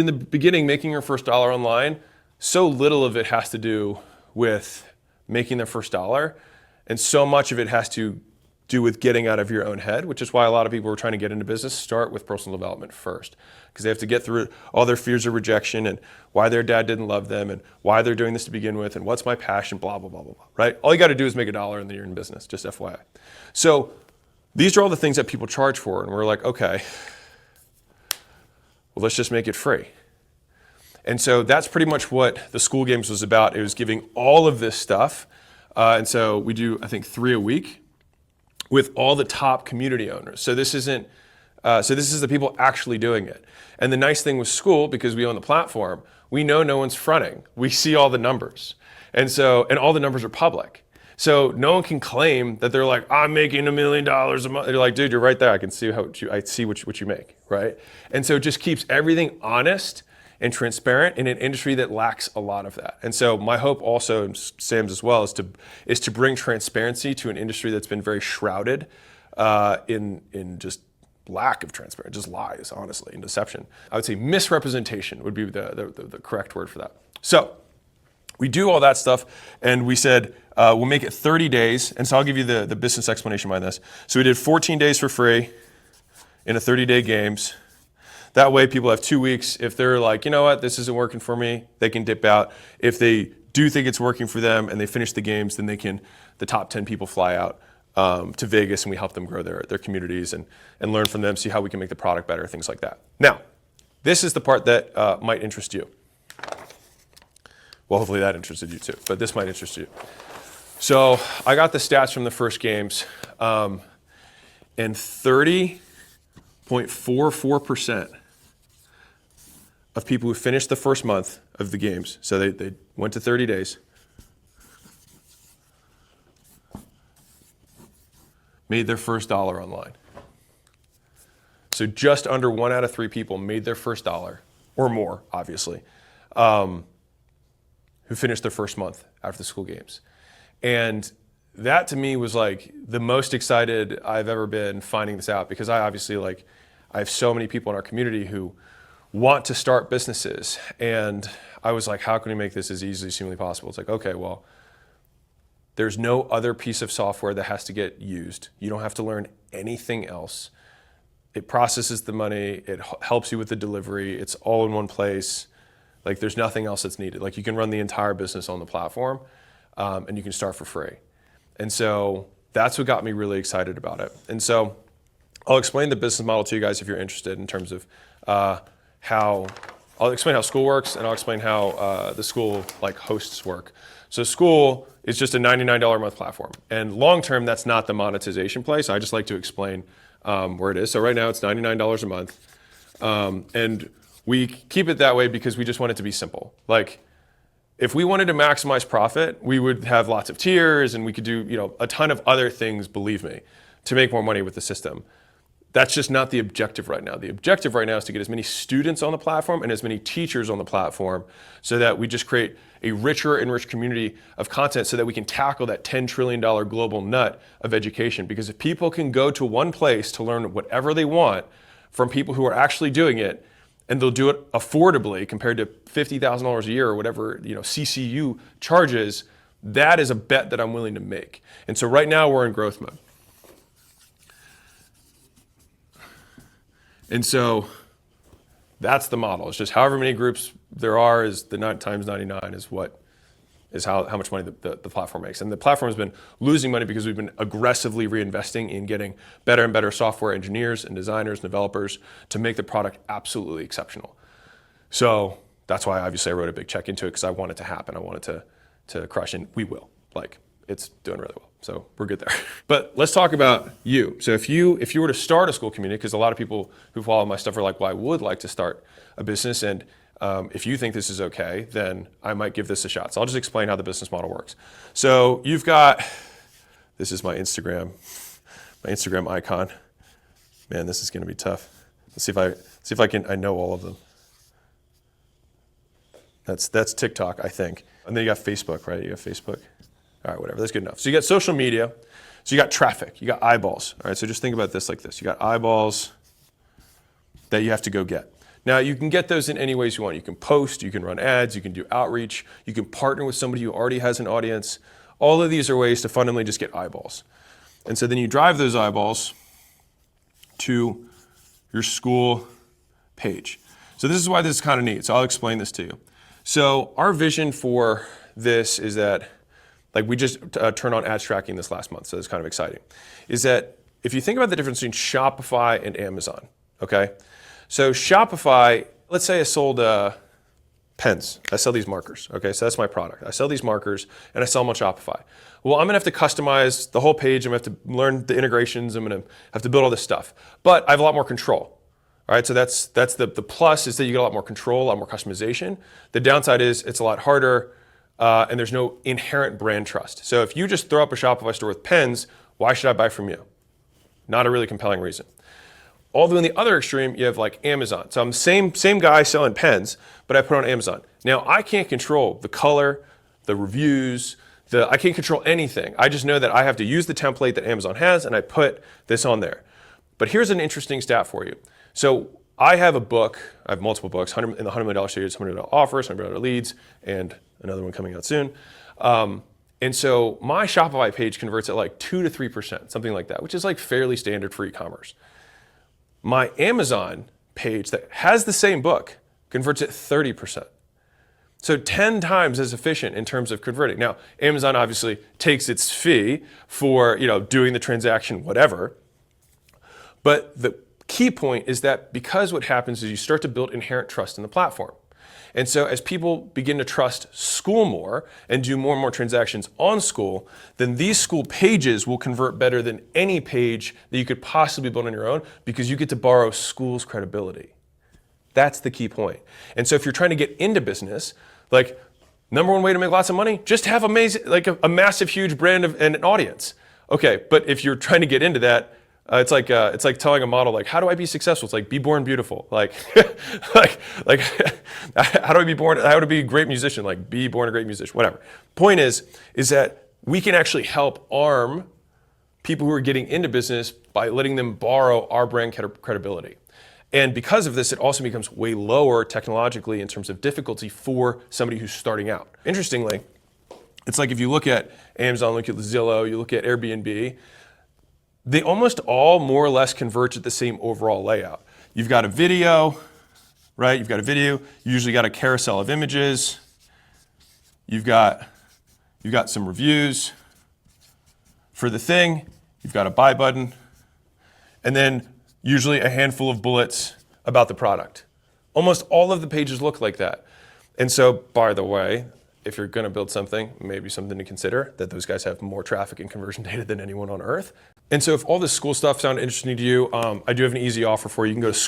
In the beginning, making your first dollar online, so little of it has to do with making their first dollar, and so much of it has to do with getting out of your own head, which is why a lot of people who are trying to get into business start with personal development first, because they have to get through all their fears of rejection and why their dad didn't love them and why they're doing this to begin with and what's my passion, blah, blah, blah, blah, blah, right? All you got to do is make $1 and then you're in business, just FYI. So these are all the things that people charge for, and we're like, okay, well, let's just make it free. And so that's pretty much what the Skool Games was about. It was giving all of this stuff. And so we do, I think, 3 a week with all the top community owners. So this is the people actually doing it. And the nice thing with Skool, because we own the platform, we know no one's fronting. We see all the numbers. And all the numbers are public. So no one can claim that they're like, I'm making $1 million a month. They're like, dude, you're right there. I can see what you make, right? And so it just keeps everything honest and transparent in an industry that lacks a lot of that. And so my hope also, and Sam's as well, is to bring transparency to an industry that's been very shrouded in just lack of transparency, just lies, honestly, and deception. I would say misrepresentation would be the correct word for that. So we do all that stuff, and we said we'll make it 30 days. And so I'll give you the business explanation behind this. So we did 14 days for free in a 30-day games. That way people have 2 weeks. If they're like, you know what, this isn't working for me, they can dip out. If they do think it's working for them and they finish the games, then the top 10 people fly out to Vegas, and we help them grow their communities and learn from them, see how we can make the product better, things like that. Now, this is the part that might interest you. Well, hopefully that interested you too, but this might interest you. So I got the stats from the first games, and 30.44% of people who finished the first month of the games, so they went to 30 days, made their first dollar online. So just under 1 out of 3 people made their first dollar, or more, obviously, who finished their first month after the Skool Games. And that to me was like the most excited I've ever been finding this out, because I have so many people in our community who want to start businesses. And I was like, how can we make this as easy as humanly possible? It's like, okay, well, there's no other piece of software that has to get used. You don't have to learn anything else. It processes the money. It helps you with the delivery. It's all in one place. Like, there's nothing else that's needed. Like, you can run the entire business on the platform, and you can start for free. And so that's what got me really excited about it. And so I'll explain the business model to you guys if you're interested, in terms of I'll explain how Skool works, and I'll explain how the Skool hosts work. So Skool is just a $99 a month platform. And long-term, that's not the monetization play. So I just like to explain where it is. So right now it's $99 a month. And we keep it that way because we just want it to be simple. Like, if we wanted to maximize profit, we would have lots of tiers, and we could do a ton of other things, believe me, to make more money with the system. That's just not the objective right now. The objective right now is to get as many students on the platform and as many teachers on the platform, so that we just create a richer and rich community of content, so that we can tackle that $10 trillion global nut of education. Because if people can go to one place to learn whatever they want from people who are actually doing it, and they'll do it affordably compared to $50,000 a year or whatever CCU charges, that is a bet that I'm willing to make. And so right now we're in growth mode. And so that's the model. It's just however many groups there are is the times 99 is how much money the platform makes. And the platform has been losing money because we've been aggressively reinvesting in getting better and better software engineers and designers and developers to make the product absolutely exceptional. So that's why obviously I wrote a big check into it, because I want it to happen. I want it to crush, and we will. It's doing really well. So we're good there. But let's talk about you. So if you were to start a Skool community, because a lot of people who follow my stuff are like, well, I would like to start a business, and if you think this is okay, then I might give this a shot. So I'll just explain how the business model works. So you've got, this is my Instagram icon. Man, this is going to be tough. Let's see if I know all of them. That's TikTok, I think. And then you got Facebook, right? You got Facebook. All right, whatever. That's good enough. So you got social media. So you got traffic. You got eyeballs. All right. So just think about this like this. You got eyeballs that you have to go get. Now, you can get those in any ways you want. You can post, you can run ads, you can do outreach, you can partner with somebody who already has an audience. All of these are ways to fundamentally just get eyeballs. And so then you drive those eyeballs to your school page. So this is why this is kind of neat. So I'll explain this to you. So our vision for this is that, like we just turned on ads tracking this last month, so it's kind of exciting, is that if you think about the difference between Shopify and Amazon, okay? So Shopify, let's say I sold pens. I sell these markers, okay? So that's my product. I sell these markers and I sell them on Shopify. Well, I'm gonna have to customize the whole page. I'm gonna have to learn the integrations. I'm gonna have to build all this stuff. But I have a lot more control. All right, so that's the plus is that you get a lot more control, a lot more customization. The downside is it's a lot harder and there's no inherent brand trust. So if you just throw up a Shopify store with pens, why should I buy from you? Not a really compelling reason. Although in the other extreme, you have like Amazon. So I'm the same guy selling pens, but I put it on Amazon. Now I can't control the color, the reviews, I can't control anything. I just know that I have to use the template that Amazon has and I put this on there. But here's an interesting stat for you. So I have a book, I have multiple books, in the $100 million series, $100 million offers, $100 million leads, and another one coming out soon. And so my Shopify page converts at like 2 to 3%, something like that, which is like fairly standard for e-commerce. My Amazon page that has the same book converts at 30%. So 10 times as efficient in terms of converting. Now, Amazon obviously takes its fee for doing the transaction, whatever. But the key point is that because what happens is you start to build inherent trust in the platform. And so as people begin to trust Skool more and do more and more transactions on Skool, then these Skool pages will convert better than any page that you could possibly build on your own because you get to borrow Skool's credibility. That's the key point. And so if you're trying to get into business, like number one way to make lots of money, just have amazing, like a massive, huge brand and an audience. Okay, but if you're trying to get into that, it's like telling a model, like, how do I be successful? It's like, be born beautiful. Like, how do I be born? How to be a great musician? Like, be born a great musician. Whatever. Point is that we can actually help arm people who are getting into business by letting them borrow our brand credibility. And because of this, it also becomes way lower technologically in terms of difficulty for somebody who's starting out. Interestingly, it's like if you look at Amazon, look at Zillow, you look at Airbnb, they almost all more or less converge at the same overall layout. You've got a video, right? You've got a video. You usually got a carousel of images. You've got some reviews. For the thing, you've got a buy button. And then usually a handful of bullets about the product. Almost all of the pages look like that. And so, by the way, if you're going to build something, maybe something to consider, that those guys have more traffic and conversion data than anyone on earth. And so if all this Skool stuff sounded interesting to you, I do have an easy offer for you. You can go to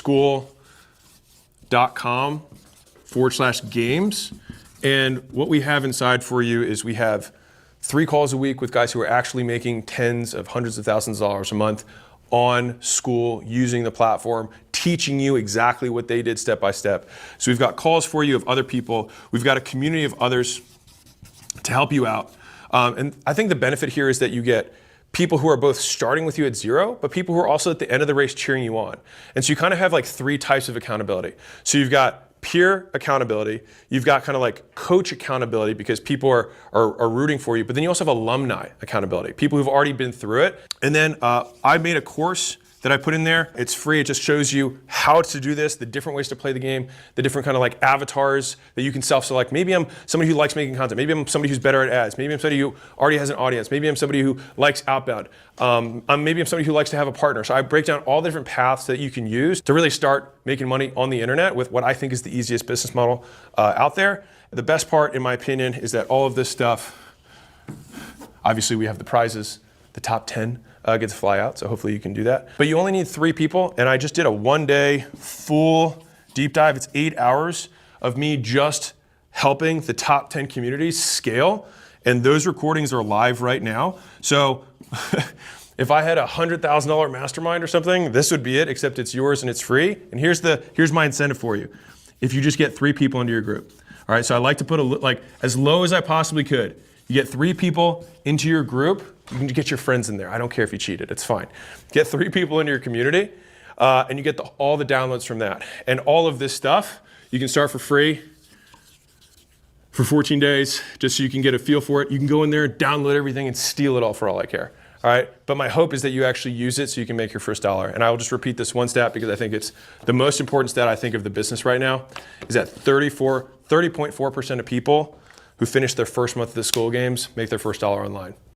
skool.com/games. And what we have inside for you is we have 3 calls a week with guys who are actually making tens of hundreds of thousands of dollars a month on Skool, using the platform, teaching you exactly what they did step by step. So we've got calls for you of other people. We've got a community of others to help you out. And I think the benefit here is that you get people who are both starting with you at zero, but people who are also at the end of the race cheering you on. And so you kind of have like 3 types of accountability. So you've got peer accountability, you've got kind of like coach accountability because people are rooting for you, but then you also have alumni accountability, people who've already been through it. And then I made a course that I put in there. It's free. It just shows you how to do this, the different ways to play the game, the different kind of like avatars that you can self-select. Maybe I'm somebody who likes making content. Maybe I'm somebody who's better at ads. Maybe I'm somebody who already has an audience. Maybe I'm somebody who likes outbound. Maybe I'm somebody who likes to have a partner. So I break down all the different paths that you can use to really start making money on the internet with what I think is the easiest business model out there. The best part, in my opinion, is that all of this stuff, obviously we have the prizes, the top 10 get to fly out, so hopefully you can do that. But you only need 3 people, and I just did a 1-day full deep dive. It's 8 hours of me just helping the top 10 communities scale, and those recordings are live right now. So if I had a $100,000 mastermind or something, this would be it, except it's yours and it's free. And here's my incentive for you. If you just get 3 people into your group. All right, so I like to put as low as I possibly could. You get 3 people into your group. You can get your friends in there. I don't care if you cheated. It's fine. Get 3 people into your community. and you get all the downloads from that. And all of this stuff, you can start for free for 14 days, just so you can get a feel for it. You can go in there, download everything, and steal it all for all I care. All right, but my hope is that you actually use it so you can make your first dollar. And I will just repeat this one stat because I think it's the most important stat I think of the business right now, is that 30.4% of people who finish their first month of the Skool Games make their first dollar online.